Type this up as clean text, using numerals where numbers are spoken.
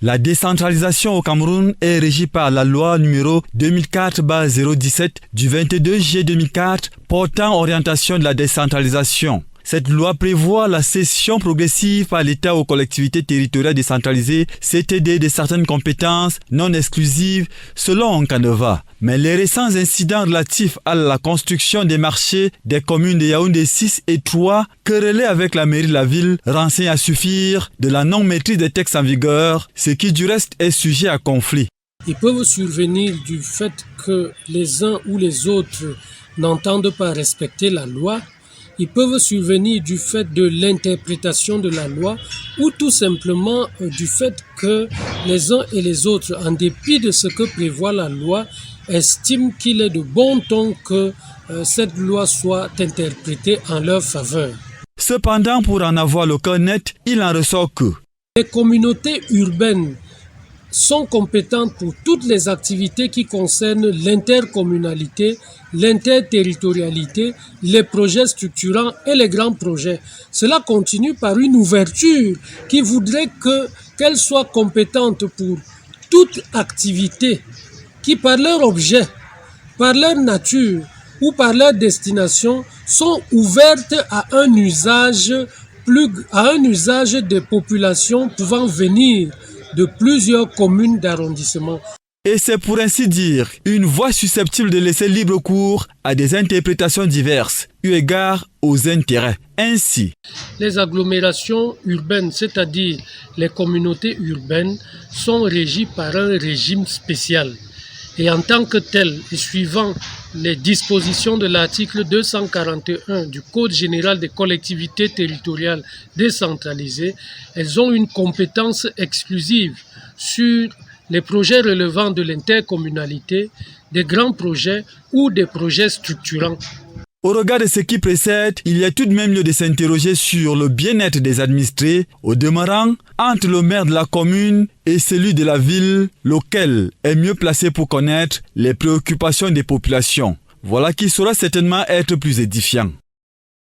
La décentralisation au Cameroun est régie par la loi numéro 2004/017 du 22 juillet 2004 portant orientation de la décentralisation. Cette loi prévoit la cession progressive par l'État aux collectivités territoriales décentralisées CTD de certaines compétences non exclusives selon un canevas. Mais les récents incidents relatifs à la construction des marchés des communes de Yaoundé 6 et 3, querellés avec la mairie de la ville, renseignent à suffire de la non-maîtrise des textes en vigueur, ce qui du reste est sujet à conflit. Ils peuvent survenir du fait que les uns ou les autres n'entendent pas respecter la loi. Ils peuvent survenir du fait de l'interprétation de la loi ou tout simplement du fait que les uns et les autres, en dépit de ce que prévoit la loi, estiment qu'il est de bon ton que cette loi soit interprétée en leur faveur. Cependant, pour en avoir le cœur net, il en ressort que les communautés urbaines sont compétentes pour toutes les activités qui concernent l'intercommunalité, l'interterritorialité, les projets structurants et les grands projets. Cela continue par une ouverture qui voudrait qu'elles soient compétentes pour toute activité qui, par leur objet, par leur nature ou par leur destination, sont ouvertes à un usage des populations pouvant venir de plusieurs communes d'arrondissement. Et c'est pour ainsi dire une voie susceptible de laisser libre cours à des interprétations diverses, eu égard aux intérêts. Ainsi, les agglomérations urbaines, c'est-à-dire les communautés urbaines, sont régies par un régime spécial. Et en tant que tel, et suivant les dispositions de l'article 241 du Code général des collectivités territoriales décentralisées, elles ont une compétence exclusive sur les projets relevant de l'intercommunalité, des grands projets ou des projets structurants. Au regard de ce qui précède, il y a tout de même lieu de s'interroger sur le bien-être des administrés. Au demeurant, entre le maire de la commune et celui de la ville, lequel est mieux placé pour connaître les préoccupations des populations. Voilà qui saura certainement être plus édifiant.